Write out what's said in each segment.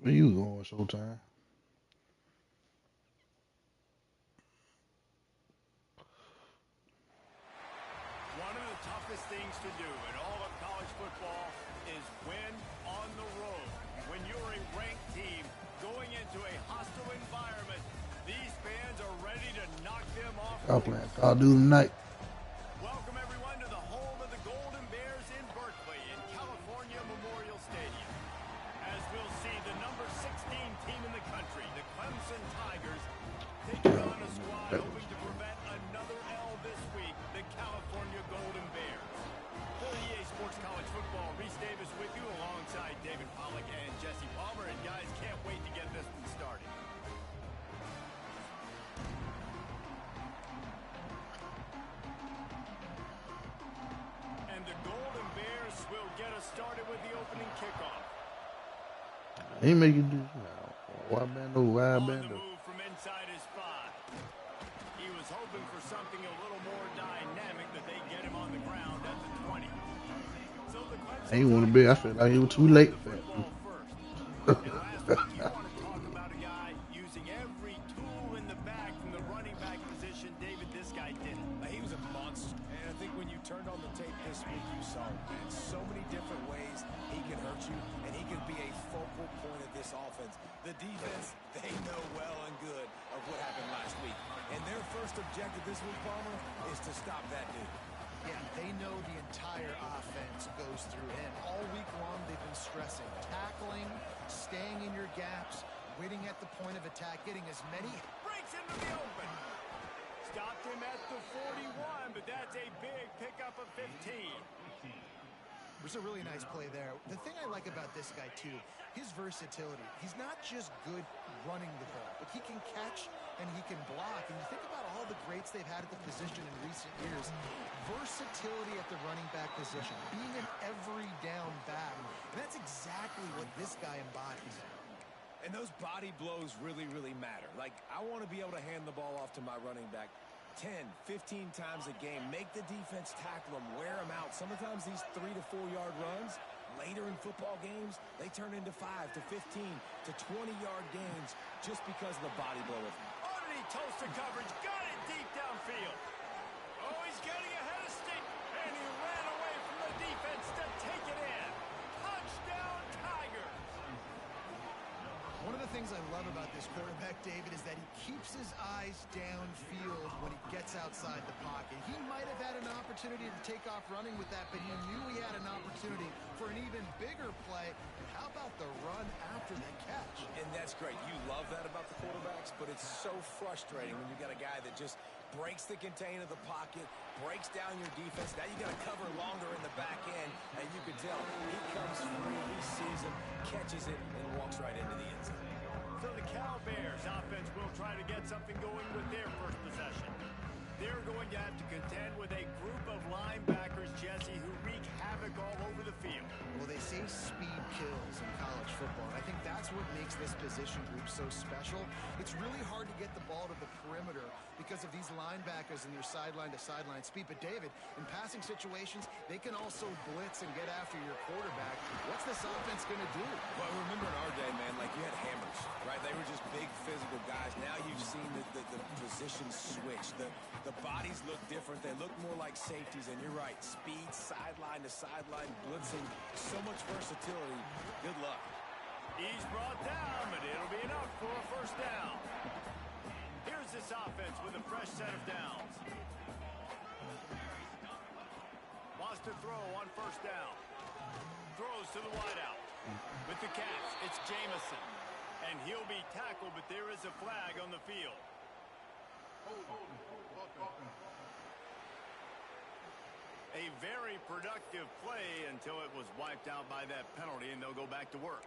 Where you going, Showtime? One of the toughest things to do in all of college football is win on the road. When you're a ranked team going into a hostile environment, these fans are ready to knock them off Y'all course. playing Call of Duty tonight? Welcome, everyone, to the home of the Golden Bears in Berkeley in California Memorial Stadium. As we'll see, the number 16 team in the country, the Clemson Tigers, taking on a squad hoping to prevent another L this week, the California Golden Bears. For EA Sports College Football, Reese Davis with you alongside David Pollack and Jesse Palmer. And guys, can't wait to get this one started. And the Golden Bears will get us started with the opening kickoff. He make you do wide bando, wide On the bando. move from inside his spot. He was hoping for something a little more dynamic, but they get him on the ground at the 20. So the Clemson He want to be. I feel like he was too late for that. football first. And last week, you want to talk about a guy using every tool in the bag from the running back position. David, this guy did it. He was a monster. And I think when you turned on the tape this week, you saw in so many different ways he can hurt you, and he can be a focal point of this offense. The defense, they know well and good of what happened last week. And their first objective this week, Palmer, is to stop that dude. Yeah, they know the entire offense goes through him. All week long, they've been stressing tackling, staying in your gaps, waiting at the point of attack, getting as many. Breaks into the open. Stopped him at the 41, but that's a big pickup of 15. It was a really nice play there. The thing I like about this guy, too, his versatility. He's not just good running the ball, but he can catch and he can block. And you think about all the greats they've had at the position in recent years. Versatility at the running back position, being an every down back. And that's exactly what this guy embodies. And those body blows really, really matter. Like, I want to be able to hand the ball off to my running back 10, 15 times a game. Make the defense tackle them, wear them out. Sometimes these 3 to 4 yard runs, later in football games, they turn into 5 to 15 to 20 yard gains just because of the body blow of them. Underneath toasted coverage, got it deep downfield. Oh, he's getting ahead of stick, and he ran away from the defense to take it in. Touchdown, Tigers. One of the things I love about this quarterback, David, is that he keeps his eyes downfield when he gets outside the pocket. He might have had an opportunity to take off running with that, but he knew he had an opportunity for an even bigger play. And how about the run after the catch? And that's great. You love that about the quarterbacks, but it's so frustrating when you got a guy that just breaks the contain of the pocket, breaks down your defense. Now you got to cover longer in the back end, and you can tell he comes free, he sees him, catches it, and walks right into the end zone. So the Cal Bears offense will try to get something going with their first possession. They're going to have to contend with a group of linebackers, Jesse, who wreak havoc all over the field. Well, they say speed kills in college football, and I think that's what makes this position group so special. It's really hard to get the ball to the perimeter because of these linebackers and their sideline-to-sideline speed. But, David, in passing situations, they can also blitz and get after your quarterback. What's this offense going to do? Well, remember in our day, man, like you had hammers, right? They were just big physical guys. Now you've seen the positions switch. The bodies look different. They look more like safeties, and you're right. Speed, sideline to sideline, blitzing, so much versatility. Good luck. He's brought down, but it'll be enough for a first down. Here's this offense with a fresh set of downs. Wants to throw on first down. Throws to the wideout. With the catch, it's Jamison. And he'll be tackled, but there is a flag on the field. A very productive play until it was wiped out by that penalty, and they'll go back to work.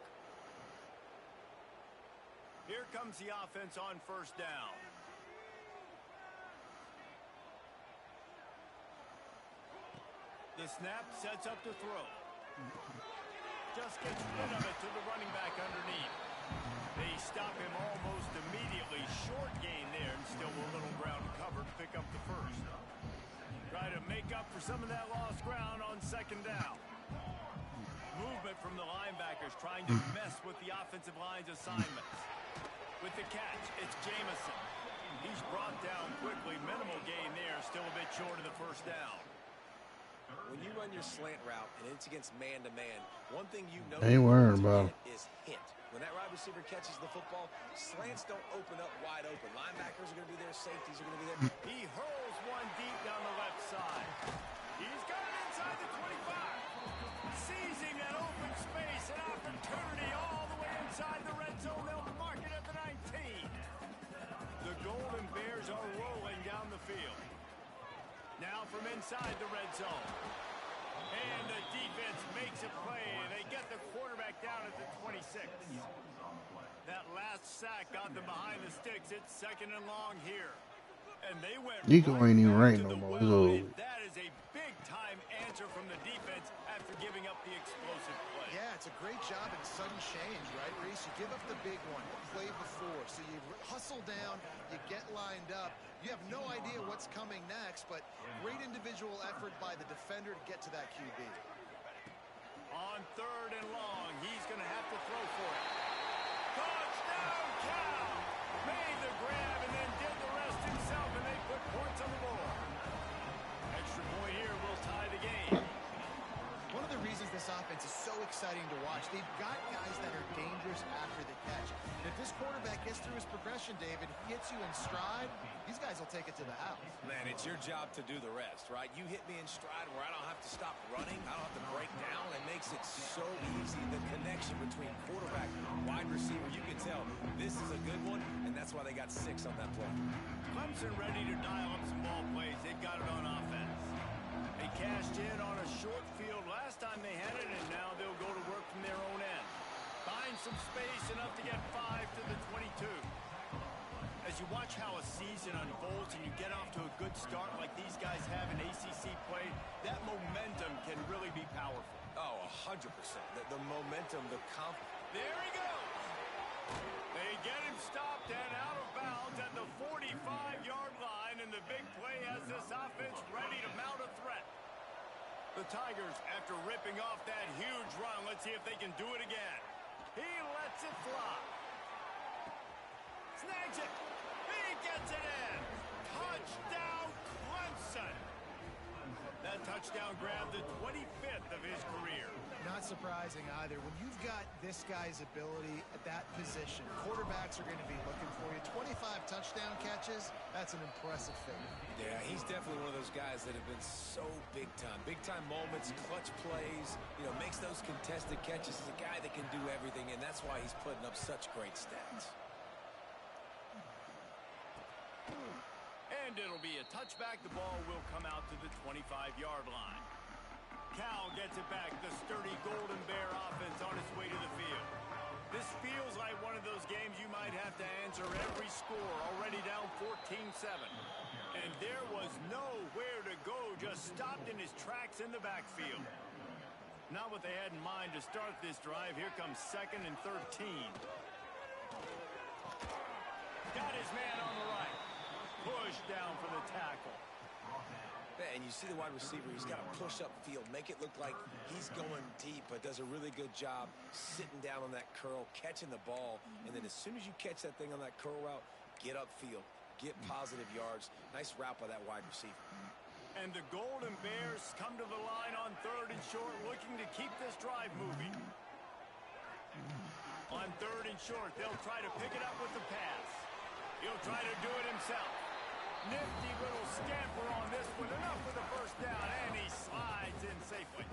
Here comes the offense on first down. The snap sets up to throw. Just gets rid of it to the running back underneath. They stop him almost immediately. Short gain there, and still a little ground covered to pick up the first. Try to make up for some of that lost ground on second down. movement from the linebackers trying to mess with the offensive line's assignments. With the catch, it's Jamison. He's brought down quickly. Minimal gain there, still a bit short of the first down. When you run your slant route and it's against man-to-man, one thing you know Ain't worrying about is hit. When that wide receiver catches the football, slants don't open up wide open. Linebackers are going to be there. Safeties are going to be there. He hurls one deep down the left side. He's got it inside the 25. Seizing that open space, an opportunity all the way inside the red zone. They'll mark it at the 19. The Golden Bears are rolling down the field. Now from inside the red zone. And the defense makes a play. They get the quarterback down at the 26. That last sack got them behind the sticks. It's 2nd and long here. And they went Nico ain't even back right to no the more. well, It's over. and that is a big-time answer from the defense after giving up the explosive play. Yeah, it's a great job in sudden change, right, Reese? You give up the big one, the play before, so you hustle down, you get lined up. You have no idea what's coming next, but great individual effort by the defender to get to that QB. On 3rd and long, he's going to have to throw for it. Touchdown, Cal! Made the grab and then did the rest himself, and they put points on the board. Extra point here will tie the game. One of the reasons this offense is so exciting to watch, they've got guys that are dangerous after the catch. And if this quarterback gets through his progression, David, hits you in stride, these guys will take it to the house. Man, it's your job to do the rest, right? You hit me in stride where I don't have to stop running. I don't have to break down. It makes it so easy. The connection between quarterback and wide receiver, you can tell this is a good one, and that's why they got 6 on that play. Clemson ready to dial up some ball plays. They got it on offense. They cashed in on a short field last time they had it, and now they'll go to work from their own end. Find some space enough to get 5 to the 22. As you watch how a season unfolds and you get off to a good start like these guys have in ACC play, that momentum can really be powerful. Oh, 100%. The momentum, the confidence. There he goes. They get him stopped and out of bounds at the 45-yard line, and the big play has this offense ready to mount a threat. The Tigers, after ripping off that huge run, let's see if they can do it again. He lets it fly. Snags it. He gets it in. Touchdown, Clemson. That touchdown grabbed the 25th of his career. Not surprising either. When you've got this guy's ability at that position, quarterbacks are going to be looking for you. 25 touchdown catches, that's an impressive figure. Yeah, he's definitely one of those guys that have been so big time. Big time moments, clutch plays, makes those contested catches. He's a guy that can do everything, and that's why he's putting up such great stats. And it'll be a touchback. The ball will come out to the 25-yard line. Cal gets it back. The sturdy Golden Bear offense on its way to the field. This feels like one of those games you might have to answer every score. Already down 14-7. And there was nowhere to go. Just stopped in his tracks in the backfield. Not what they had in mind to start this drive. Here comes 2nd and 13. Got his man on the right. Push down for the tackle. And you see the wide receiver, he's got to push up field, make it look like he's going deep, but does a really good job sitting down on that curl, catching the ball, and then as soon as you catch that thing on that curl route, get upfield, get positive yards. Nice route by that wide receiver. And the Golden Bears come to the line on 3rd and short, looking to keep this drive moving. On 3rd and short, they'll try to pick it up with the pass. He'll try to do it himself. Nifty little scamper on this one. Enough for the first down, and he slides in safely.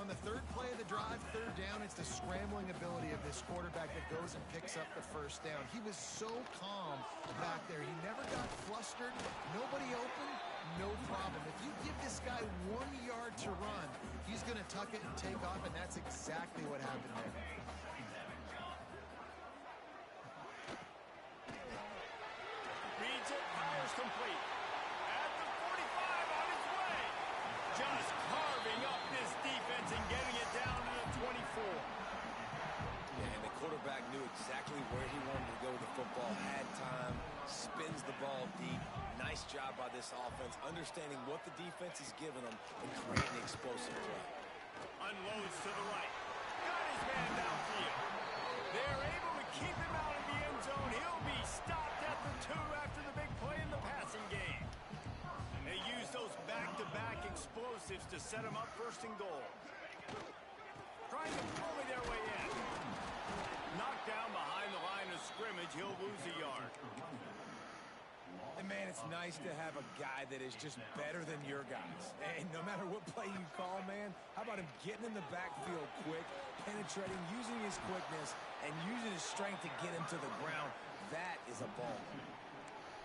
On the 3rd play of the drive, 3rd down, it's the scrambling ability of this quarterback that goes and picks up the first down. He was so calm back there. He never got flustered. Nobody open, no problem. If you give this guy 1 yard to run, he's going to tuck it and take off, and that's exactly what happened there. Reads it, fires complete. At the 45 on his way. Just carving up this defense and getting it down to the 24. Yeah, and the quarterback knew exactly where he wanted to go with the football, had time, spins the ball deep. Nice job by this offense, understanding what the defense is giving them and creating explosive play. Unloads to the right. Got his man downfield. They're able to keep him out of the end zone. He'll be stopped at the 2 after the big play in the passing game. They use those back-to-back explosives to set him up first and goal. Trying to bully their way in. Knocked down behind the line of scrimmage. He'll lose a yard. And man, it's nice to have a guy that is just better than your guys. And no matter what play you call, man, how about him getting in the backfield quick, penetrating, using his quickness, and using his strength to get him to the ground. That is a ball.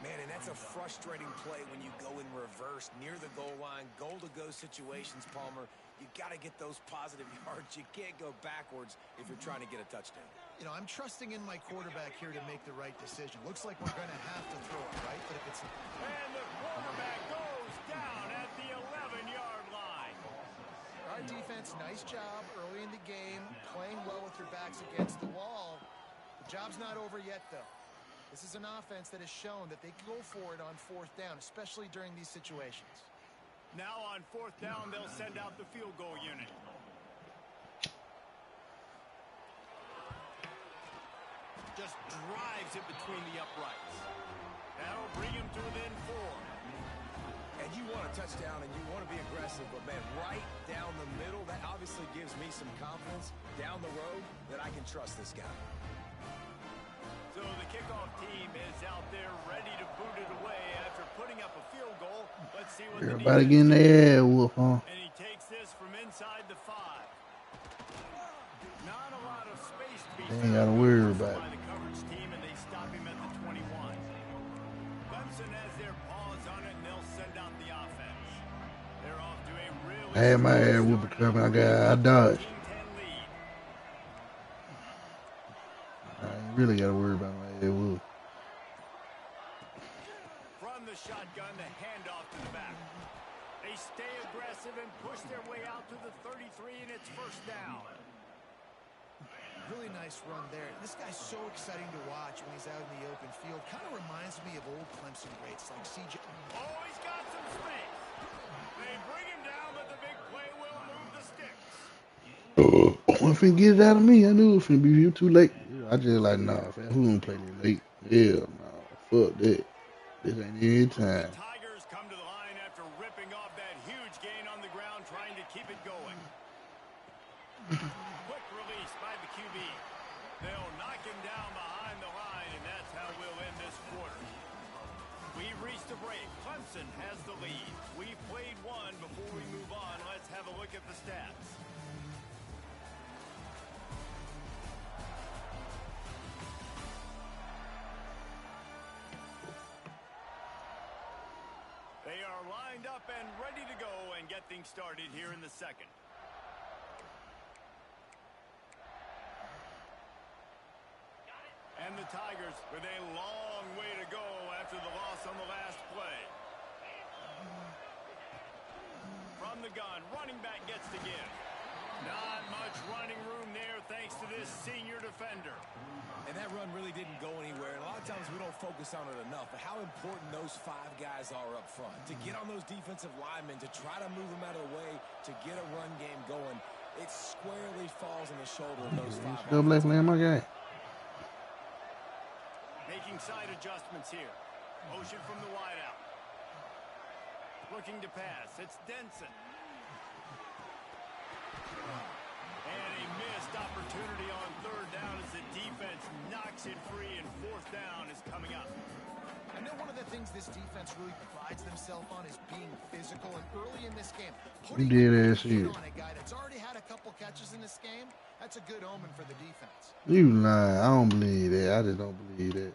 Man, and that's a frustrating play when you go in reverse near the goal line, goal-to-go situations, Palmer. You got to get those positive yards. You can't go backwards if you're trying to get a touchdown. You know, I'm trusting in my quarterback here to make the right decision. Looks like we're going to have to throw it, right? But if it's... And the quarterback goes down at the 11-yard line. Our defense, nice job early in the game, playing well with their backs against the wall. The job's not over yet, though. This is an offense that has shown that they can go for it on 4th down, especially during these situations. Now on 4th down, they'll send out the field goal unit. Just drives it between the uprights. That'll bring him to within 4. And you want a touchdown and you want to be aggressive, but man, right down the middle, that obviously gives me some confidence down the road that I can trust this guy. So the kickoff team is out there ready to boot it away after putting up a field goal. Let's see what everybody getting their ass whooped, huh? And he takes this from inside the 5. Not a lot of space to be They ain't got to worry about by it. the coverage team, and they stop him at the 21. Clemson has their paws on it, and they'll send out the offense. They're off to a really I had my ass whooped coming. I dodged. I ain't really got to worry about my ass whooped. From the shotgun, the handoff to the back. They stay aggressive and push their way out to the 33, and it's first down. Really nice run there. This guy's so exciting to watch when he's out in the open field. Kind of reminds me of old Clemson greats like C.J. Oh, he's got some space. They bring him down, but the big play will move the sticks. One finna get it out of me. I knew it was finna be you too late. I just like, nah, fam, who gonna play this late? Hell no. Fuck that. This ain't any time. The Tigers come to the line after ripping off that huge gain on the ground, trying to keep it going. Quick release by the QB. They'll knock him down behind the line, and that's how we'll end this quarter. We've reached a break. Clemson has the lead. We've played one. Before we move on, let's have a look at the stats. They are lined up and ready to go and get things started here in the second. And the Tigers with a long way to go after the loss on the last play. From the gun, running back gets to give. Not much running room there thanks to this senior defender. And that run really didn't go anywhere. And a lot of times we don't focus on it enough. But how important those 5 guys are up front. To get on those defensive linemen, to try to move them out of the way, to get a run game going. It squarely falls on the shoulder of those 5 Still guys. playing my game. Making side adjustments here. Motion from the wideout. Looking to pass. It's Denson. And a missed opportunity on 3rd down as the defense knocks it free, and 4th down is coming up. I know one of the things this defense really prides themselves on is being physical, and early in this game, putting did a that shit. on a guy that's already had a couple catches in this game, that's a good omen for the defense. You lying. I don't believe that. I just don't believe that.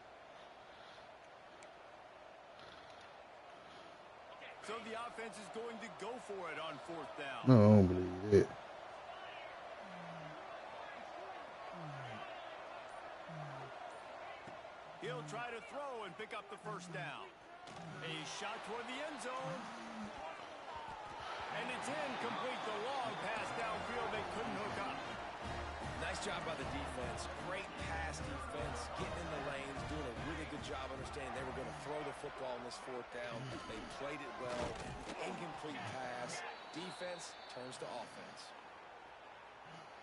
So the offense is going to go for it on 4th down. No, I don't believe that. He'll try to throw and pick up the first down. A shot toward the end zone. And it's incomplete. The long pass downfield. They couldn't hook up. Nice job by the defense. Great pass defense. Getting in the lanes. Doing a really good job understanding they were going to throw the football on this 4th down. They played it well. Incomplete pass. Defense turns to offense.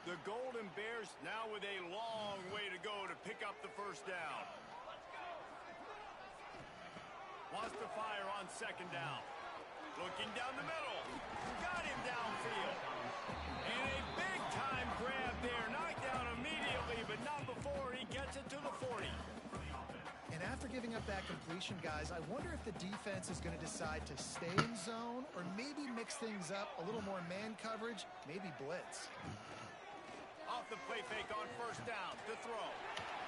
The Golden Bears now with a long way to go to pick up the first down. Wants to fire on second down. Looking down the middle. Got him downfield. And a big-time grab there. Knocked down immediately, but not before he gets it to the 40. And after giving up that completion, guys, I wonder if the defense is going to decide to stay in zone or maybe mix things up, a little more man coverage, maybe blitz. Off the play fake on first down to throw.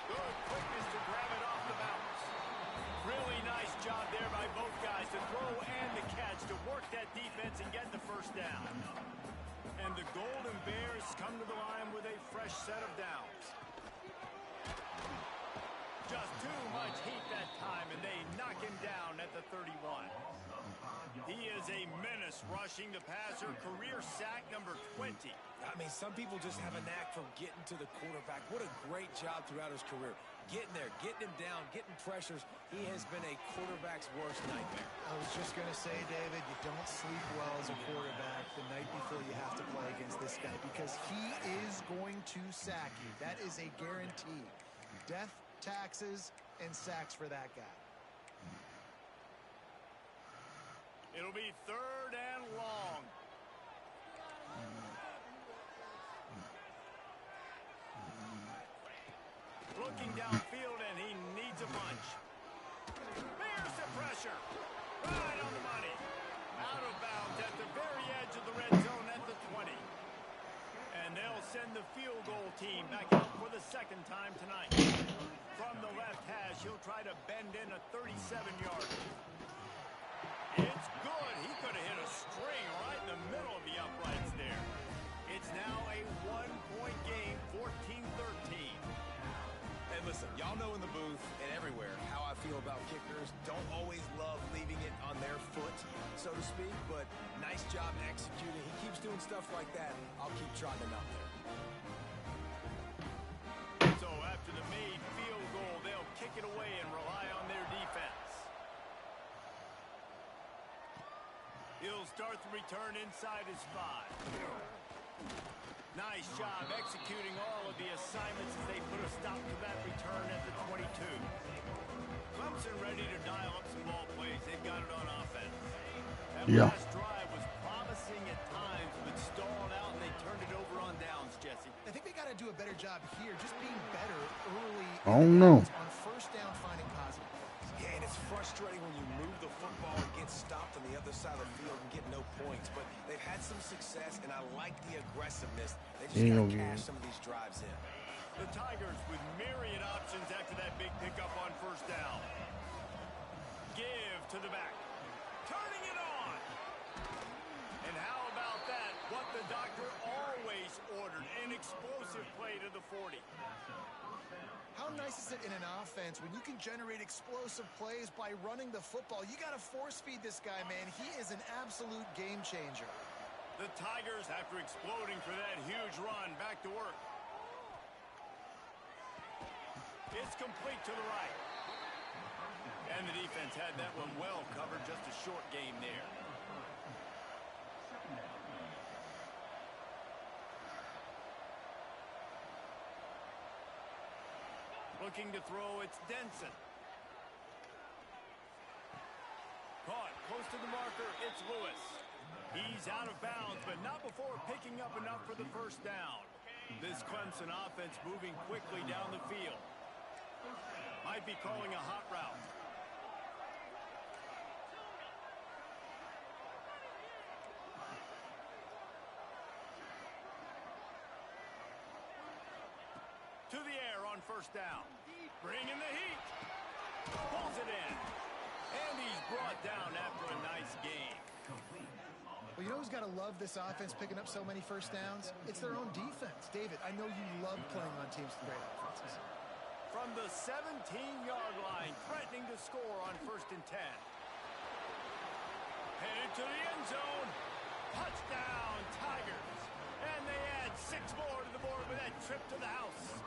Good quickness to grab it off the bounce. Really nice job there by both guys to throw and the catch to work that defense and get the first down. And the Golden Bears come to the line with a fresh set of downs. Just too much heat that time, and they knock him down at the 31. He is a menace rushing the passer, career sack number 20. I mean, some people just have a knack for getting to the quarterback. What a great job throughout his career. Getting there, getting him down, getting pressures. He has been a quarterback's worst nightmare. I was just going to say, David, you don't sleep well as a quarterback the night before you have to play against this guy because he is going to sack you. That is a guarantee. Death, taxes, and sacks for that guy. It'll be third and long. Looking downfield, and he needs a bunch. There's the pressure. Right on the money. Out of bounds at the very edge of the red zone at the 20. And they'll send the field goal team back out for the second time tonight. From the left hash, he'll try to bend in a 37-yarder. It's good. He could have hit a string right in the middle of the uprights there. It's now a one-point game, 14-13. And listen, y'all know in the booth and everywhere how I feel about kickers. Don't always love leaving it on their foot, so to speak, but nice job executing. He keeps doing stuff like that. I'll keep trotting him out there. So after the made field goal, they'll kick it away and rely on their defense. He'll start the return inside his 5. Nice job executing all of the assignments as they put a stop to that return at the 22. Clemson ready to dial up some ball plays. They've got it on offense. That last drive was promising at times, but stalled out, and they turned it over on downs, Jesse. I think they got to do a better job here, just being better early I don't know. on first down, finding positive plays. Yeah, and it's frustrating when you move the football and get stopped on the other side of the field and get no points. But they've had some success, and I like the aggressiveness. They just got to cash some of these drives in. The Tigers with myriad options after that big pickup on first down. Give to the back. Turning it on. And how about that? What the doctor always ordered. An explosive play to the 40. How nice is it in an offense when you can generate explosive plays by running the football? You got to force feed this guy, man. He is an absolute game changer. The Tigers, after exploding for that huge run, back to work. It's complete to the right. And the defense had that one well covered. Just a short game there. Looking to throw, it's Denson. Caught close to the marker, it's Lewis. He's out of bounds, but not before picking up enough for the first down. This Clemson offense moving quickly down the field. Might be calling a hot route. To the air on first down. Bringing the heat. Pulls it in. And he's brought down after a nice game. Well, you know who's got to love this offense picking up so many first downs? It's their own defense. David, I know you love playing on teams with great offenses. From the 17-yard line, threatening to score on 1st and 10. Headed to the end zone. Touchdown, Tigers. And they add 6 more to the board with that trip to the house.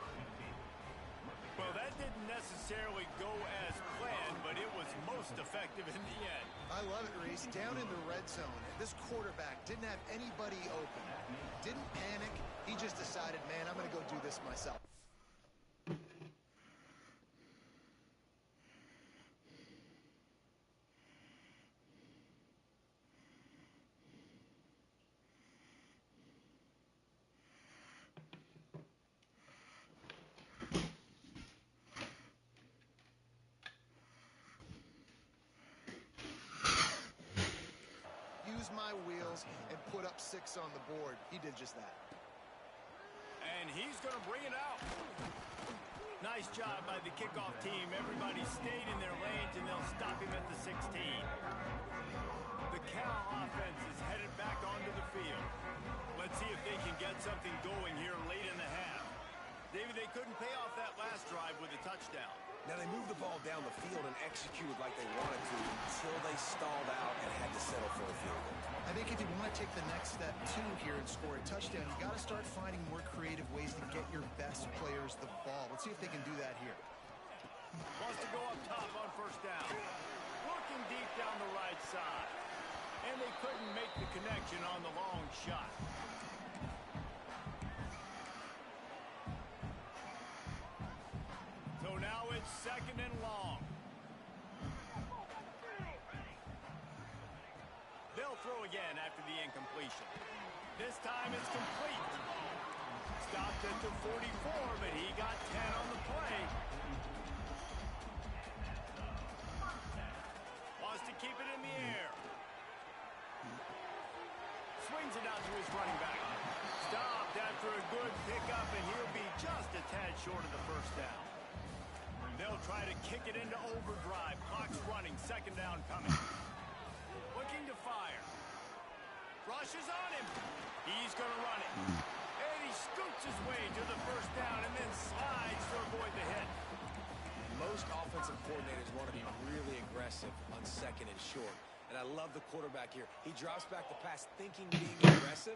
Well, that didn't necessarily go as planned, but it was most effective in the end. I love it, Reese. Down in the red zone, this quarterback didn't have anybody open. Didn't panic. He just decided, man, I'm going to go do this myself. Use my wheels and put up 6 on the board. He did just that. And he's going to bring it out. Nice job by the kickoff team. Everybody stayed in their lanes, and they'll stop him at the 16. The Cal offense is headed back onto the field. Let's see if they can get something going here late in the half. David, they couldn't pay off that last drive with a touchdown. Now, they moved the ball down the field and executed like they wanted to until they stalled out and had to settle for a field goal. I think if you want to take the next step, too, here and score a touchdown, you got to start finding more creative ways to get your best players the ball. Let's see if they can do that here. Wants to go up top on first down. Looking deep down the right side. And they couldn't make the connection on the long shot. So now it's 2nd and long. They'll throw again after the incompletion. This time it's complete. Stopped at the 44, but he got 10 on the play. Wants to keep it in the air. Swings it out to his running back. Stopped after a good pickup, and he'll be just a tad short of the first down. They'll try to kick it into overdrive. Clock's running. 2nd down coming. Looking to fire. Rushes on him. He's going to run it. And he scoots his way to the first down and then slides to avoid the hit. Most offensive coordinators want to be really aggressive on 2nd and short. And I love the quarterback here. He drops back the pass thinking being aggressive.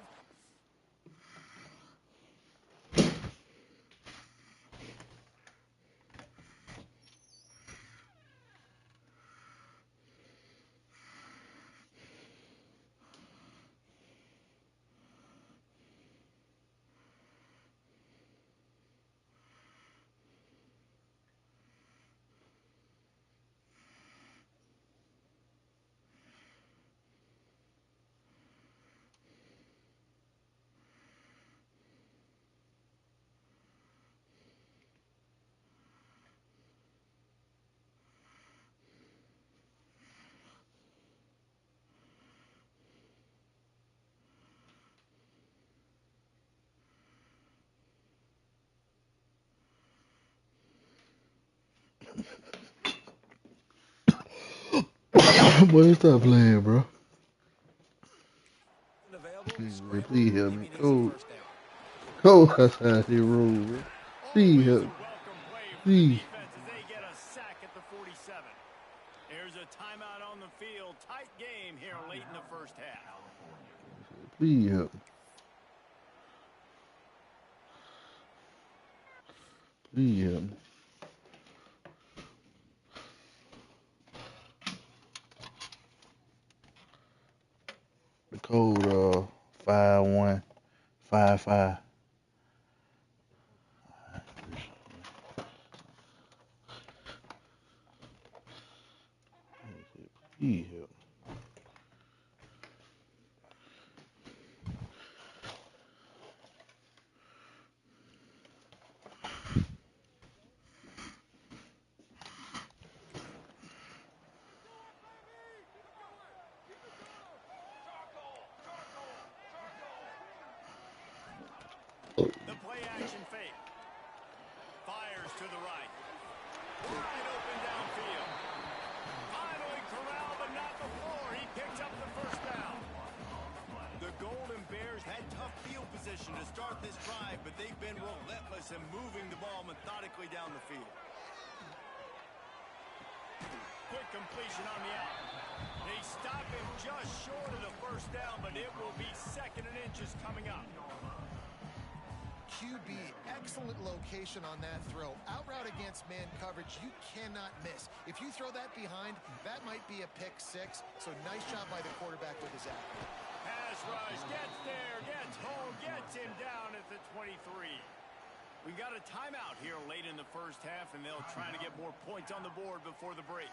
Boy, stop playing, bro. Available, Please help me. He needs a Cold. first down. Cold outside here, roll, bro. Please help me. Please. As they get a sack at the 47. Here's a timeout on the field. Tight game here late in the first half. Please help me. Please help me. The code 5155. Please help me. The play action fake. Fires to the right. Wide open downfield. Finally corralled, but not before. He picks up the first down. The Golden Bears had tough field position to start this drive, but they've been relentless in moving the ball methodically down the field. Quick completion on the out. They stop him just short of the first down, but it will be 2nd and inches coming up. QB, excellent location on that throw. Out route against man coverage, you cannot miss. If you throw that behind, that might be a pick six. So nice job by the quarterback with his accuracy. Pass rush, gets there, gets home, gets him down at the 23. We got a timeout here late in the first half, and they'll try to get more points on the board before the break.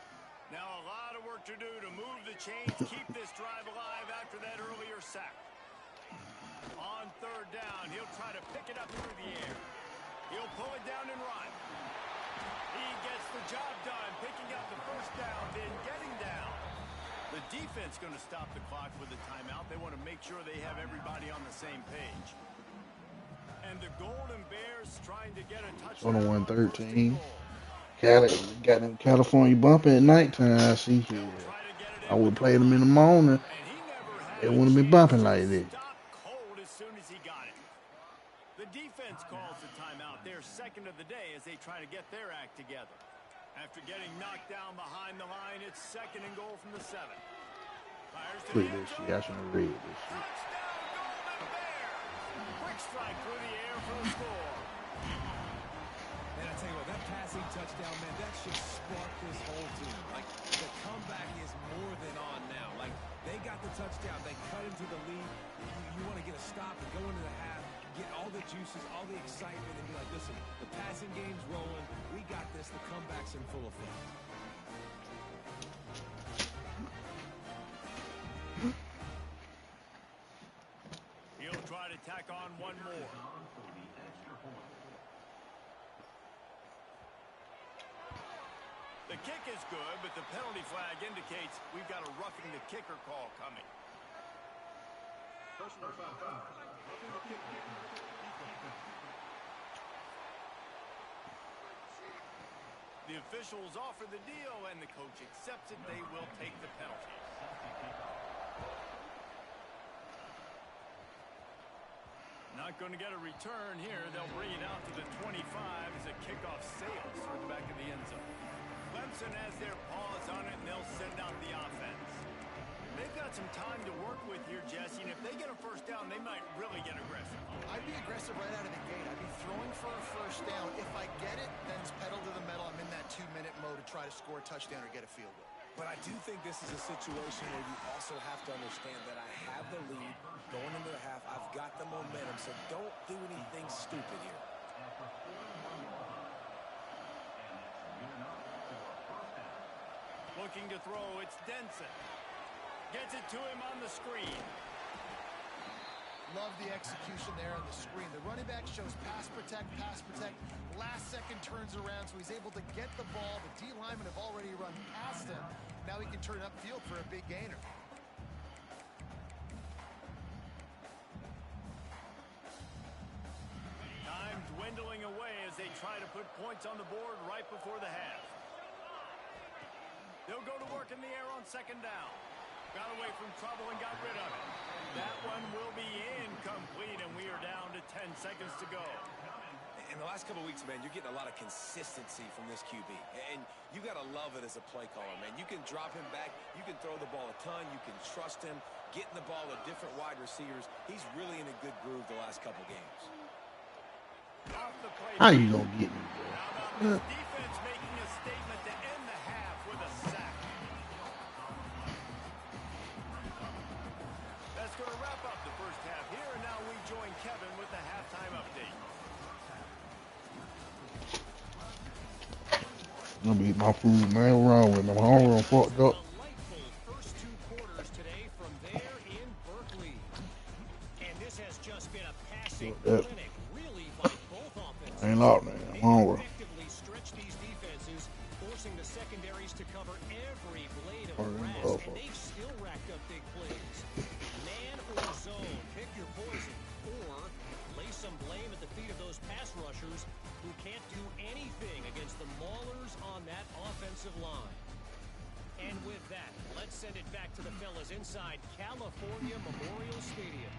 Now a lot of work to do to move the chains, keep this drive alive after that earlier sack. On third down, he'll try to pick it up through the air. He'll pull it down and run. He gets the job done, picking up the first down, then getting down. The defense going to stop the clock with a timeout. They want to make sure they have everybody on the same page. And the Golden Bears trying to get a touchdown. On 113. Cali got them California bumping at nighttime. I see here. I would play them in the morning. They wouldn't be bumping like this. Cold as soon as he got it. The defense calls the timeout. Their second of the day as they try to get their act together. After getting knocked down behind the line, it's second and goal from the 7. Fires to Look at this shit. I should have read this shit. Touchdown, Golden Bears! Quick strike through the air for the score. And I tell you what, that passing touchdown, man, that should spark this whole team. Like, the comeback is more than on now. Like, they got the touchdown. They cut into the lead. You want to get a stop and go into the half, get all the juices, all the excitement, and be like, listen, the passing game's rolling. We got this. The comeback's in full effect. He'll try to tack on one more. The kick is good, but the penalty flag indicates we've got a roughing the kicker call coming. The officials offer the deal, and the coach accepts it. They will take the penalty. Not going to get a return here. They'll bring it out to the 25 as a kickoff sails toward the back of the end zone. Clemson has their paws on it, and they'll send out the offense. They've got some time to work with here, Jesse, and if they get a first down, they might really get aggressive. I'd be aggressive right out of the gate. I'd be throwing for a first down. If I get it, then it's pedal to the metal. I'm in that 2-minute mode to try to score a touchdown or get a field goal. But I do think this is a situation where you also have to understand that I have the lead going into the half. I've got the momentum, so don't do anything stupid here. Looking to throw, it's Denson. Gets it to him on the screen. Love the execution there on the screen. The running back shows pass protect, pass protect. Last second turns around, so he's able to get the ball. The D linemen have already run past him. Now he can turn upfield for a big gainer. Time dwindling away as they try to put points on the board right before the half. They'll go to work in the air on second down. Got away from trouble and got rid of it. That one will be incomplete, and we are down to 10 seconds to go. In the last couple of weeks, man, you're getting a lot of consistency from this QB. And you got to love it as a play caller, man. You can drop him back. You can throw the ball a ton. You can trust him. Getting the ball to different wide receivers. He's really in a good groove the last couple games. How you gonna get me, bro? Defense making a statement to end the half with a sack. That's going to wrap up the first half here, and now we join Kevin with the halftime update. I'm gonna eat my food, man. What's wrong with me? I'm hungry. I'm fucked up. First 2 quarters today from there in Berkeley. And this has just been a passing clinic, really, by both offenses. I ain't out, man. I'm hungry. Effectively stretch these defenses, forcing the secondaries to cover every blade of grass, and they've still racked up big plays. Man or zone, pick your poison, or lay some blame at the feet of those pass rushers who can't do anything against the maulers on that offensive line. And with that, let's send it back to the fellas inside California Memorial Stadium.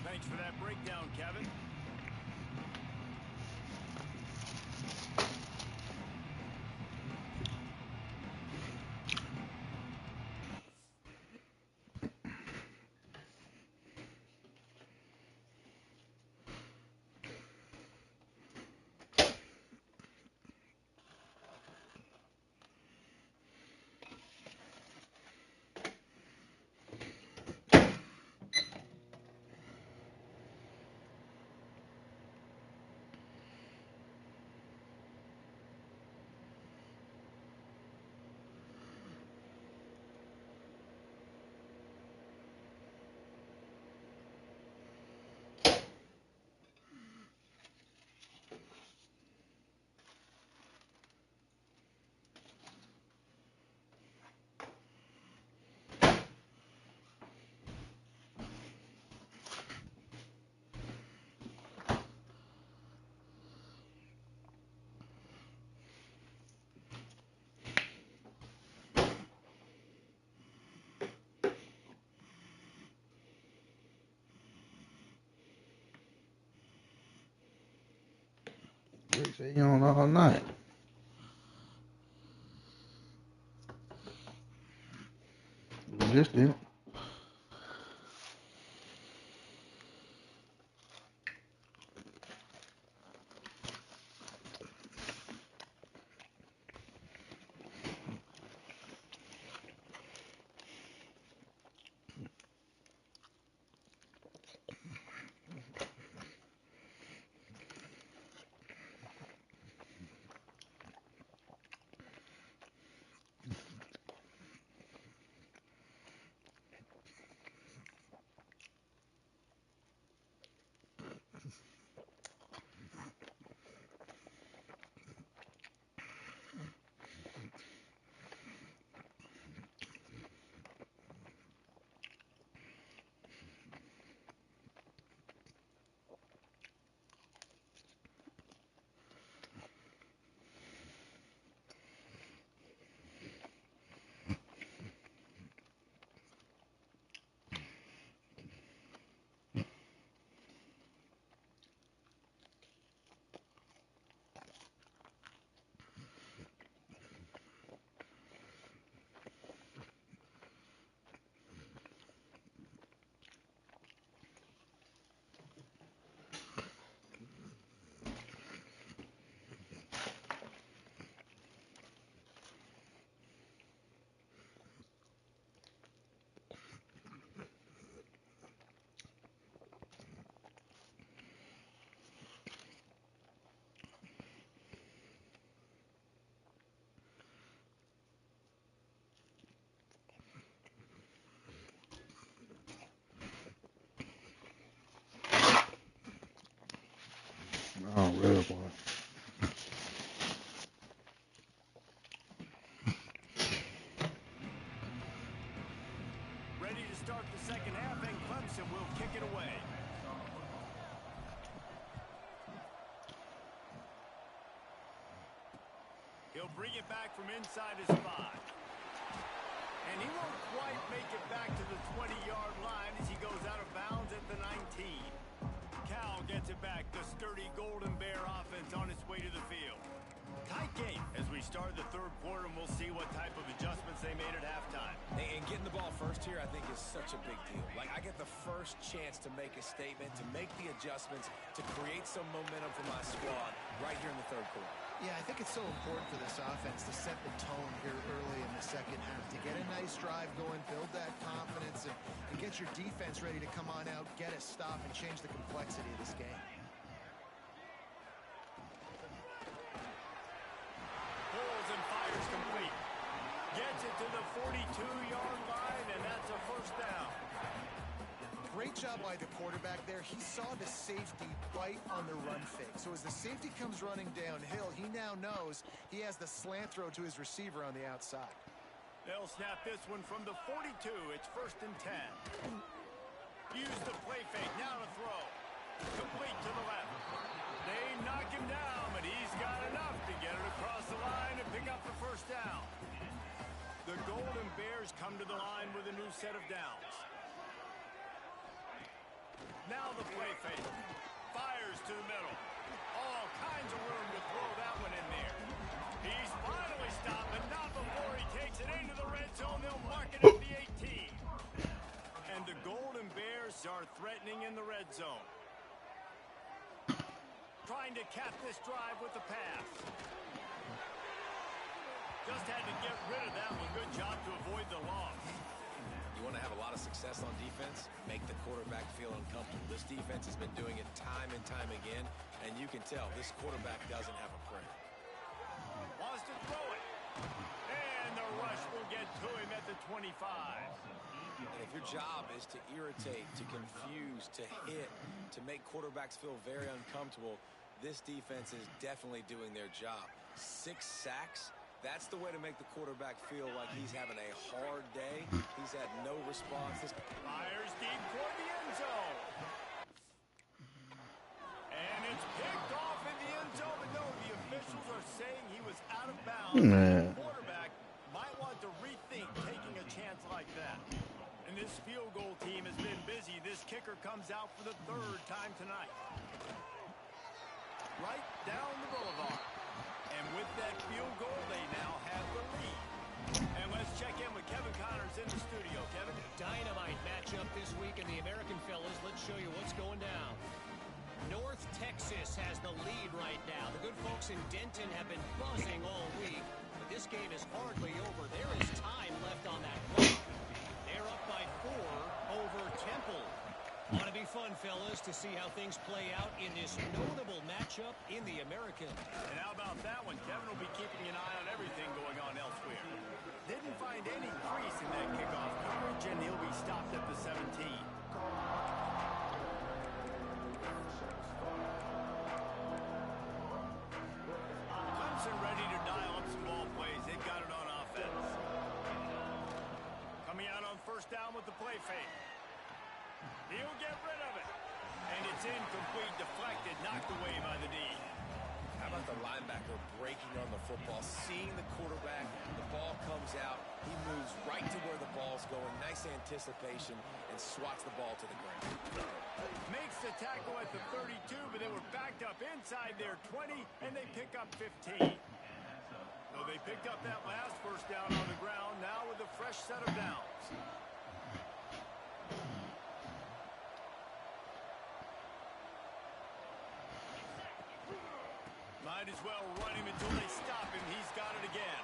Thanks for that breakdown, Kevin. Rick said he on all night. Just then. Oh, real boy. Ready to start the second half, and Clemson will kick it away. He'll bring it back from inside his 5. And he won't quite make it back to the 20-yard line as he goes out of bounds at the 19. Cal gets it back. The sturdy Golden Bear offense on its way to the field. Tight game as we start the third quarter, and we'll see what type of adjustments they made at halftime. And getting the ball first here, I think, is such a big deal. Like, I get the first chance to make a statement, to make the adjustments, to create some momentum for my squad right here in the third quarter. Yeah, I think it's so important for this offense to set the tone here early in the second half, to get a nice drive going, build that confidence, and get your defense ready to come on out, get a stop, and change the complexity of this game. Pulls and fires complete. Gets it to the 42-yard line, and that's a first down. Great job by the quarterback there. He saw the safety bite on the run fake. So as the safety comes running downhill, he now knows he has the slant throw to his receiver on the outside. They'll snap this one from the 42. It's 1st and 10. Use the play fake. Now to throw. Complete to the left. They knock him down, but he's got enough to get it across the line and pick up the first down. The Golden Bears come to the line with a new set of downs. Now the play fake. Fires to the middle. All kinds of room to throw that one in there. He's finally stopped, but not before he takes it into the red zone. They'll mark it at the 18. And the Golden Bears are threatening in the red zone. Trying to cap this drive with the pass. Just had to get rid of that one. Good job to avoid the loss. You want to have a lot of success on defense, make the quarterback feel uncomfortable. This defense has been doing it time and time again, and you can tell this quarterback doesn't have a prayer. Wants to throw it. And the rush will get to him at the 25. And if your job is to irritate, to confuse, to hit, to make quarterbacks feel very uncomfortable, this defense is definitely doing their job. 6 sacks. That's the way to make the quarterback feel like he's having a hard day. He's had no response. Fires deep toward the end zone. And it's picked off in the end zone. But no, the officials are saying he was out of bounds. The quarterback might want to rethink taking a chance like that. And this field goal team has been busy. This kicker comes out for the 3rd time tonight. right down the boulevard. And with that field goal, they now have the lead. And let's check in with Kevin Connors in the studio. Kevin? Dynamite matchup this week in the American, fellas. Let's show you what's going down. North Texas has the lead right now. The good folks in Denton have been buzzing all week, but this game is hardly over. There is time left on that clock. They're up by 4 over Temple. Ought to be fun, fellas, to see how things play out in this notable matchup in the American. And how about that one? Kevin will be keeping an eye on everything going on elsewhere. Didn't find any crease in that kickoff coverage, and he'll be stopped at the 17. Clemson ready to dial up some ball plays. They got it on offense. Coming out on first down with the play fake. He'll get rid of it. And it's incomplete, deflected, knocked away by the D. How about the linebacker breaking on the football, seeing the quarterback, the ball comes out, he moves right to where the ball's going, nice anticipation, and swats the ball to the ground. Makes the tackle at the 32, but they were backed up inside their 20, and they pick up 15. So they picked up that last first down on the ground, now with a fresh set of downs. Might as well run him until they stop him. He's got it again.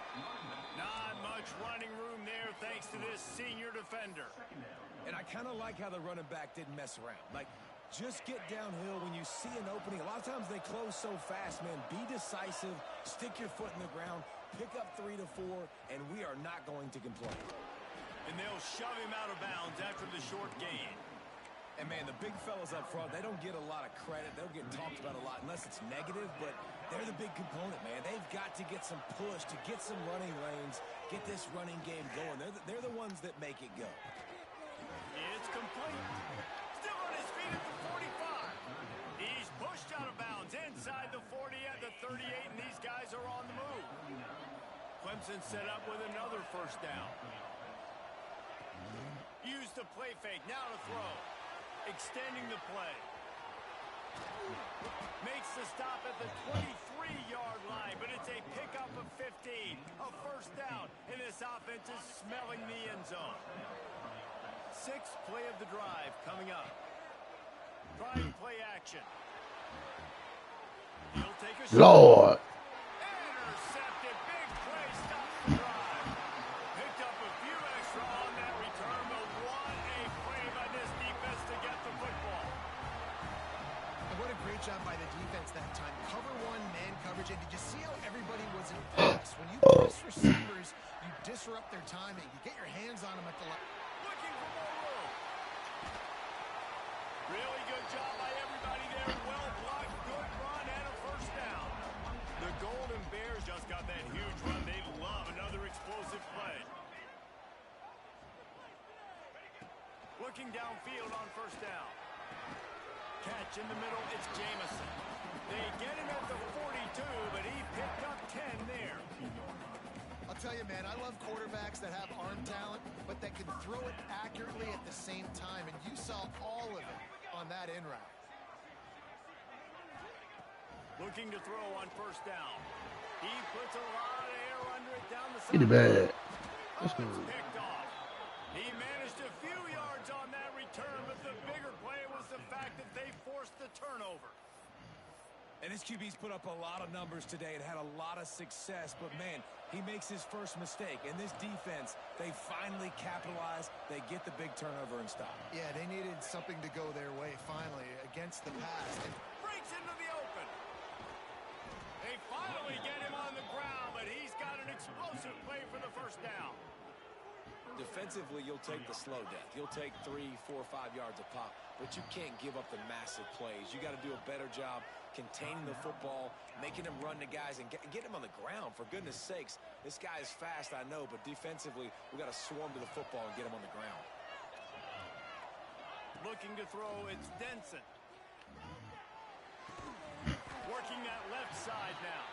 Not much running room there thanks to this senior defender. And I kind of like how the running back didn't mess around. Like, just get downhill when you see an opening. A lot of times they close so fast, man. Be decisive, stick your foot in the ground, pick up 3 to 4, and we are not going to complain. And they'll shove him out of bounds after the short gain. And, man, the big fellas up front, they don't get a lot of credit. They don't get talked about a lot unless it's negative, but they're the big component, man. They've got to get some push, to get some running lanes, get this running game going. They're the ones that make it go. It's complete. Still on his feet at the 45. He's pushed out of bounds inside the 40 at the 38, and these guys are on the move. Clemson set up with another first down. Use the play fake, now to throw. Extending the play. Makes the stop at the 23-yard line, but it's a pickup of 15. A first down, and this offense is smelling the end zone. Sixth play of the drive coming up. Trying play action. He'll take a shot. Lord. Intercepted. Big play. Stops the drive. Picked up a few extra on that return, but what a play by this defense to get the football. And what a great job by the defense that time. Cover one, man coverage, and did you see how everybody was in press? When you press receivers, you disrupt their timing. You get your hands on them at the line. Looking for more room. Really good job by everybody there. Well blocked, good run, and a first down. The Golden Bears just got that huge run. They love another explosive play. Looking downfield on first down. Catch in the middle, it's Jamison. They get him at the 42, but he picked up 10 there. I'll tell you, man, I love quarterbacks that have arm talent, but that can throw it accurately at the same time, and you saw all of it on that in route. Looking to throw on first down. He puts a lot of air under it down the Get it sideline. back. Let's go. It's picked off. He managed a few yards on that return, but the bigger play was the fact that they forced the turnover. And his QB's put up a lot of numbers today and had a lot of success, but, man, he makes his first mistake. And this defense, they finally capitalize. They get the big turnover and stop. Yeah, they needed something to go their way, finally, against the pass. And Breaks into the open. They finally get him on the ground, but he's got an explosive play for the first down. Defensively, you'll take the slow death. You'll take 3, 4, 5 yards a pop, but you can't give up the massive plays. You got to do a better job containing the football, making him run to guys, and get him on the ground. For goodness sakes, this guy is fast, I know, but defensively, we got to swarm to the football and get him on the ground. Looking to throw, it's Denson. Working that left side now.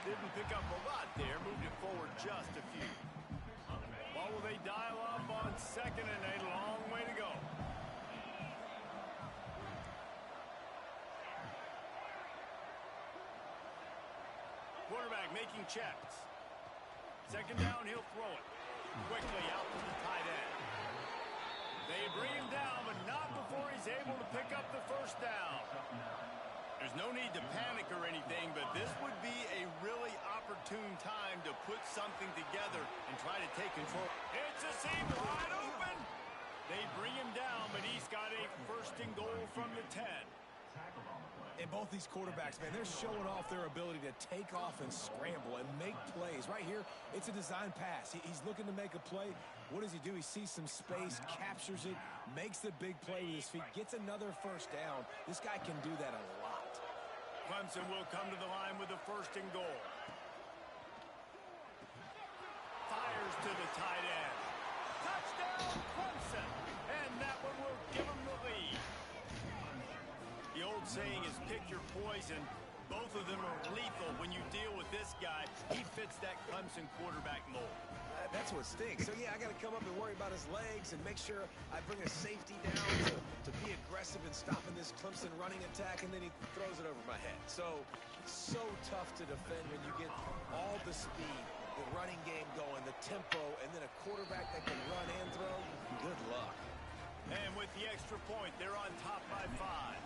Didn't pick up a lot there, moved it forward just a few. What will they dial up on second and a long way to go? quarterback making checks. Second down, he'll throw it. Quickly out to the tight end. They bring him down, but not before he's able to pick up the first down. There's no need to panic or anything, but this would be a really opportune time to put something together and try to take control. It's a seam wide open. They bring him down, but he's got a first and goal from the 10. And both these quarterbacks, man, they're showing off their ability to take off and scramble and make plays. Right here, it's a design pass. He's looking to make a play. What does he do? He sees some space, captures it, makes the big play with his feet, gets another first down. This guy can do that a lot. Clemson will come to the line with the first and goal. Fires to the tight end. Touchdown, Clemson! And that one will give him the lead. The old saying is pick your poison. Both of them are lethal when you deal with this guy. He fits that Clemson quarterback mold. That's what stinks. So, yeah, I got to come up and worry about his legs and make sure I bring a safety down to be aggressive in stopping this Clemson running attack, and then he throws it over my head. So tough to defend when you get all the speed, the running game going, the tempo, and then a quarterback that can run and throw. Good luck. And with the extra point, they're on top by 5.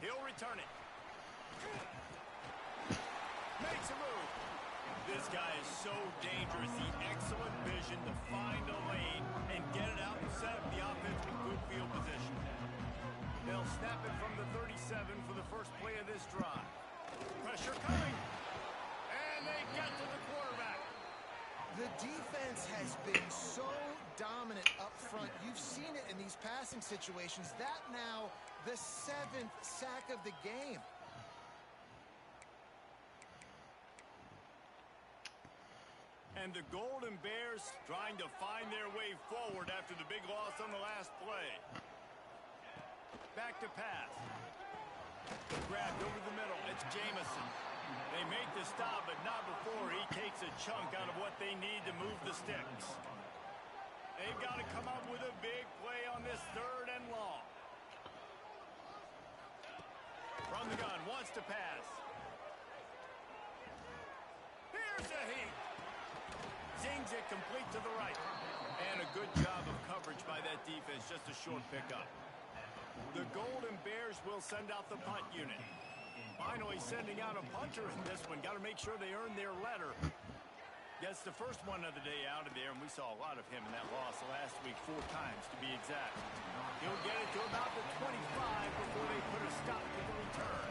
He'll return it. Makes a move. This guy is so dangerous. The excellent vision to find a lane and get it out and set up the offense with good field position. They'll snap it from the 37 for the first play of this drive. Pressure coming. And they get to the quarterback. The defense has been so dominant up front. You've seen it in these passing situations. That now the 7th sack of the game. And the Golden Bears trying to find their way forward after the big loss on the last play. Back to pass. Grabbed over the middle. It's Jamison. They make the stop, but not before he takes a chunk out of what they need to move the sticks. They've got to come up with a big play on this 3rd and long. From the gun, wants to pass. Here's a heat. Zings it complete to the right. And a good job of coverage by that defense, just a short pickup. The Golden Bears will send out the punt unit. Finally sending out a punter in this one. Got to make sure they earn their letter. Gets the first one of the day out of there, and we saw a lot of him in that loss last week, 4 times to be exact. He'll get it to about the 25 before they put a stop to the return.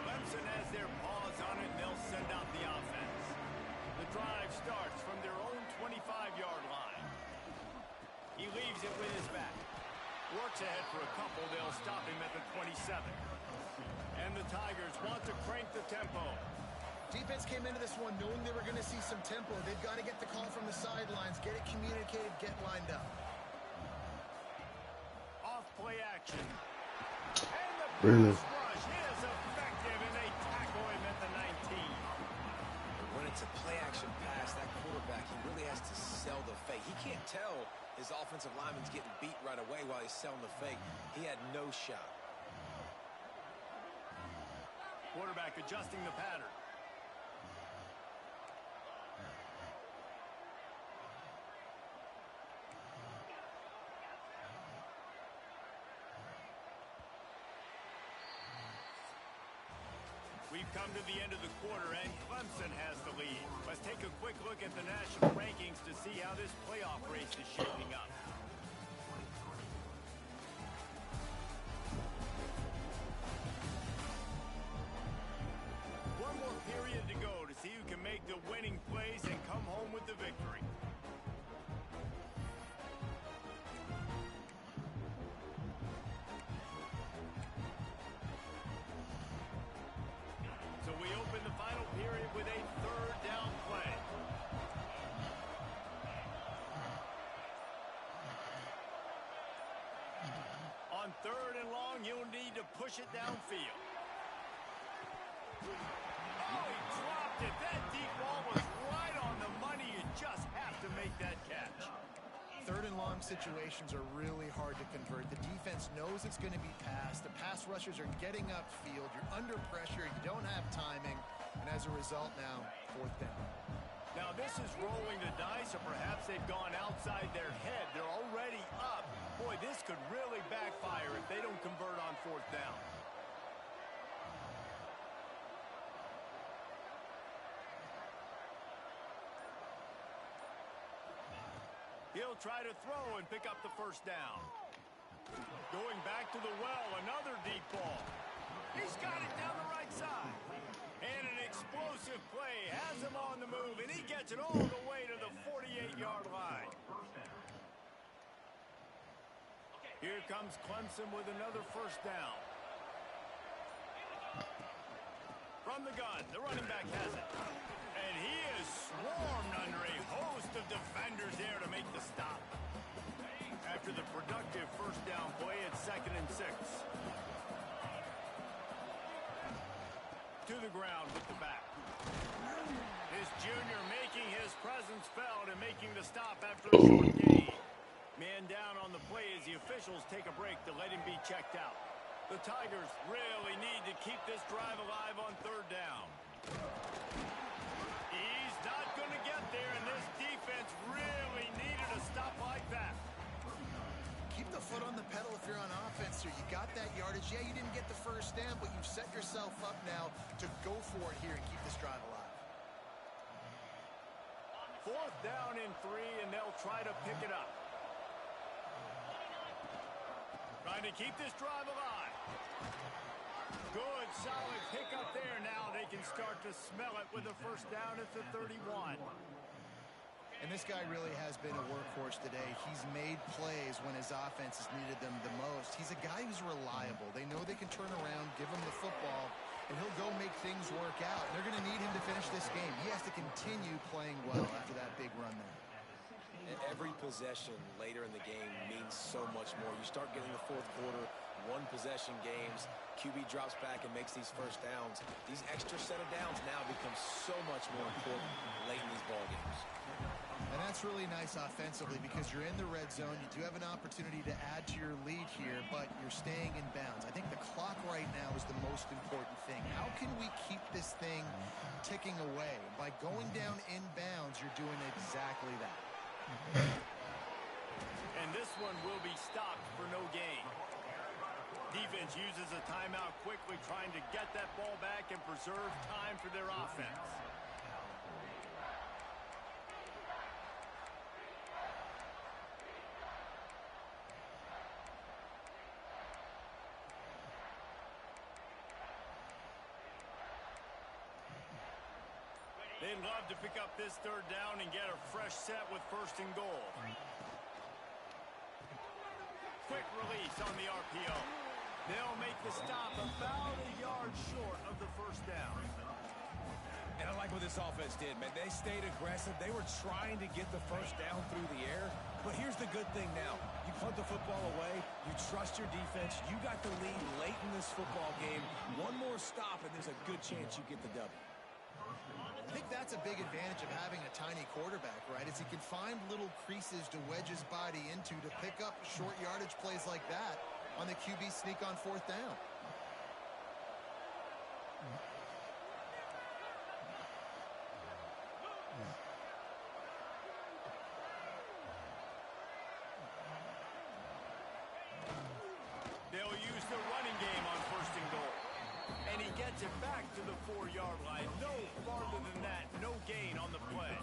Clemson has their paws on it, and they'll send out the offense. The drive starts from their own 25-yard line. He leaves it with his back. Works ahead for a couple. They'll stop him at the 27. And the Tigers want to crank the tempo. Defense came into this one knowing they were going to see some tempo. They've got to get the call from the sidelines, get it communicated, get lined up. Off play action. And the Really? pass rush is effective, and they tackle him at the 19. When it's a play-action pass, that quarterback, he really has to sell the fake. He can't tell his offensive lineman's getting beat right away while he's selling the fake. He had no shot. Quarterback adjusting the pattern. We've come to the end of the quarter, and Clemson has the lead. Let's take a quick look at the national rankings to see how this playoff race is shaping up. One more period to go to see who can make the winning plays and come home with the victory. So we open the final period with a 3rd down play. On 3rd and long, you'll need to push it downfield. Oh, he dropped it. That deep ball was right on the money. You just have to make that catch. 3rd and long long situations are really hard to convert. The defense knows it's going to be passed. The pass rushers are getting upfield. You're under pressure. You don't have timing. And as a result now, 4th down. Now this is rolling the dice, or perhaps they've gone outside their head. They're already up. Boy, this could really backfire if they don't convert on 4th down. He'll try to throw and pick up the 1st down. Going back to the well, another deep ball. He's got it down the right side. And an explosive play has him on the move, and he gets it all the way to the 48-yard line. Here comes Clemson with another 1st down. From the gun, the running back has it. And he is swarmed under a host of defenders there to make the stop. After the productive 1st down play, it's 2nd and 6. To the ground with the back. His junior making his presence felt and making the stop after a short gain. Man down on the play as the officials take a break to let him be checked out. The Tigers really need to keep this drive alive on 3rd down. He's not going to get there, and this defense really needed a stop like that. Keep the foot on the pedal if you're on offense here. You got that yardage. Yeah, you didn't get the 1st down, but you've set yourself up now to go for it here and keep this drive alive. 4th down and 3, and they'll try to pick it up. Trying to keep this drive alive. Good, solid pickup there. Now they can start to smell it with a 1st down at the 31. And this guy really has been a workhorse today. He's made plays when his offense has needed them the most. He's a guy who's reliable. They know they can turn around, give him the football, and he'll go make things work out. And they're going to need him to finish this game. He has to continue playing well after that big run there. And every possession later in the game means so much more. You start getting the 4th quarter, 1-possession games, QB drops back and makes these 1st downs. These extra set of downs now become so much more important late in these ball games. And that's really nice offensively because you're in the red zone. You do have an opportunity to add to your lead here, but you're staying in bounds. I think the clock right now is the most important thing. How can we keep this thing ticking away? By going down in bounds, you're doing exactly that. And this one will be stopped for no gain. Defense uses a timeout quickly, trying to get that ball back and preserve time for their offense. They'd love to pick up this 3rd down and get a fresh set with 1st and goal. Quick release on the RPO. They'll make the stop about a yard short of the 1st down. And I like what this offense did, man. They stayed aggressive. They were trying to get the 1st down through the air. But here's the good thing now. You punt the football away. You trust your defense. You got the lead late in this football game. One more stop, and there's a good chance you get the W. I think that's a big advantage of having a tiny quarterback, right? Is he can find little creases to wedge his body into to pick up short yardage plays like that on the QB sneak on 4th down. They'll use the running game on 1st and goal. And he gets it back to the 4-yard line. No farther than that. No gain on the play.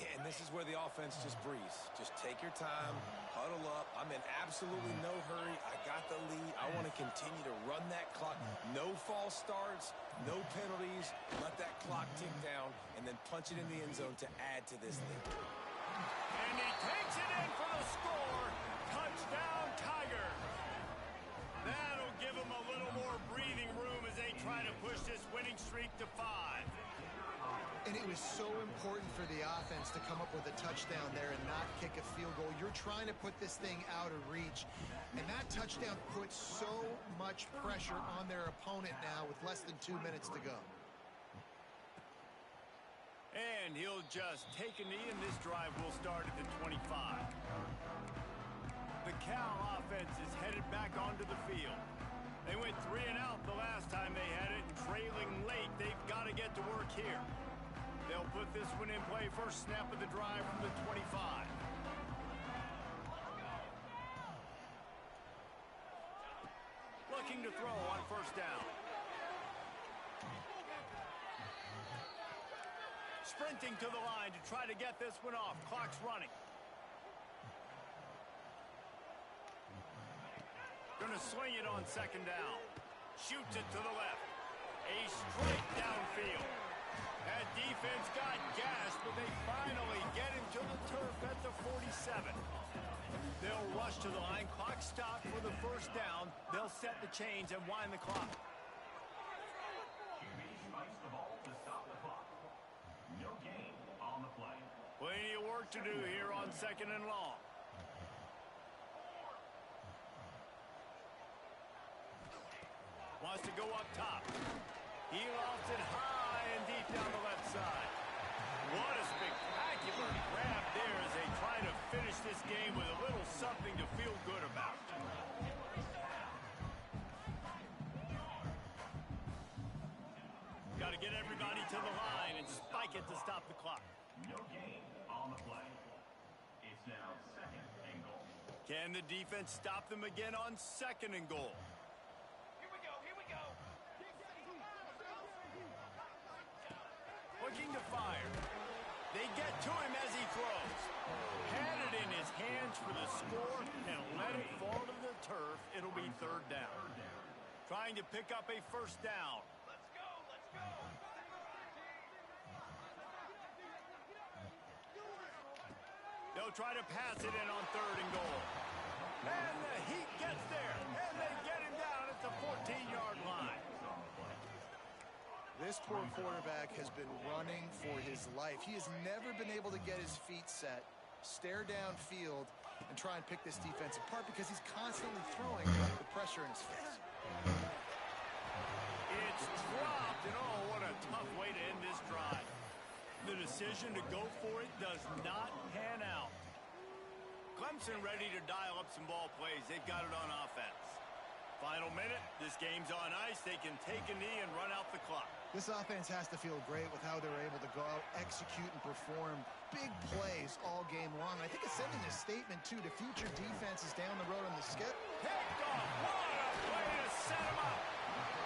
And this is where the offense just breathes. Just take your time, huddle up. I'm in absolutely no hurry. I got the lead. I want to continue to run that clock. No false starts, no penalties. Let that clock tick down and then punch it in the end zone to add to this lead. And he takes it in for the score. Touchdown, Tigers. That'll give them a little more breathing room as they try to push this winning streak to 5. And it was so important for the offense to come up with a touchdown there and not kick a field goal. You're trying to put this thing out of reach. And that touchdown puts so much pressure on their opponent now with less than 2 minutes to go. And And he'll just take a knee, and this drive will start at the 25. The Cal offense is headed back onto the field. They went 3 and out the last time they had it, and trailing late. They've got to get to work here. They'll put this one in play first snap of the drive from the 25. Looking to throw on first down. Sprinting to the line to try to get this one off. Clock's running. Gonna swing it on second down. Shoots it to the left. A straight downfield. That defense got gassed, but they finally get him to the turf at the 47. They'll rush to the line. Clock stopped for the first down. They'll set the chains and wind the clock. QB strikes the ball to stop the clock. No gain on the play. Plenty of work to do here on second and long. Wants to go up top. He lofts it high and deep down the left side. What a spectacular grab there as they try to finish this game with a little something to feel good about. Got to get everybody to the line and spike it to stop the clock. No gain on the play. It's now second and goal. Can the defense stop them again on second and goal? Looking to fire. They get to him as he throws. Had it in his hands for the score and let it fall to the turf. It'll be third down. Trying to pick up a first down. Let's go, let's go. They'll try to pass it in on third and goal. And the Heat gets there. And they get him down at the 14-yard line. This poor quarterback has been running for his life. He has never been able to get his feet set, stare downfield, and try and pick this defense apart because he's constantly throwing the pressure in his face. It's dropped, and oh, what a tough way to end this drive. The decision to go for it does not pan out. Clemson ready to dial up some ball plays. They've got it on offense. Final minute, this game's on ice. They can take a knee and run out the clock. This offense has to feel great with how they're able to go out, execute, and perform big plays all game long. And I think it's sending a statement, too, to future defenses down the road on the skip. Picked off. What a way to set him up.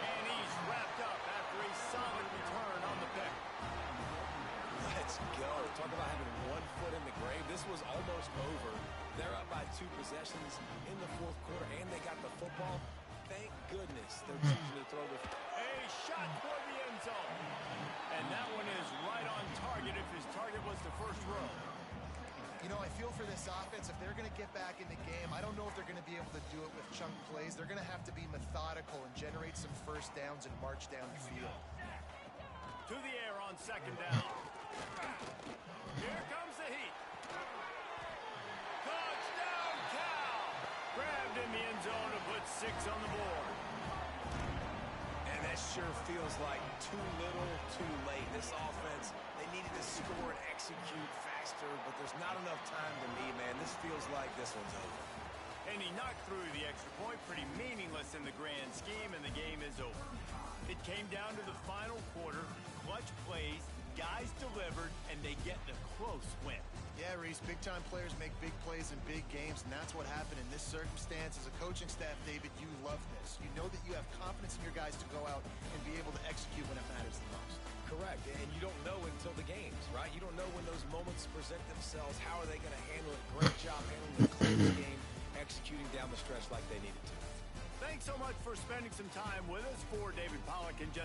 And he's wrapped up after a solid return on the pick. Let's go. Talk about having one foot in the grave. This was almost over. They're up by 2 possessions in the fourth quarter, and they got the football. Thank goodness they're choosing to throw the... A shot toward the end zone. And that one is right on target if his target was the first row. You know, I feel for this offense, if they're going to get back in the game, I don't know if they're going to be able to do it with chunk plays. They're going to have to be methodical and generate some first downs and march down the field. To the air on second down. Here comes the Heat. Touchdown, Cal! Grabbed in the end zone to put 6 on the board. And that sure feels like too little, too late. This offense, they needed to score and execute faster, but there's not enough time to me, man. This feels like this one's over. And he knocked through the extra point, pretty meaningless in the grand scheme, and the game is over. It came down to the final quarter, clutch plays, guys delivered, and they get the close win. Yeah, Reese, big-time players make big plays in big games, and that's what happened in this circumstance. As a coaching staff, David, you love this. You know that you have confidence in your guys to go out and be able to execute when it matters the most. Correct, and you don't know until the games, right? You don't know when those moments present themselves. How are they going to handle it? Great job handling the close game, executing down the stretch like they needed to. Thanks so much for spending some time with us. For David Pollack and Jesse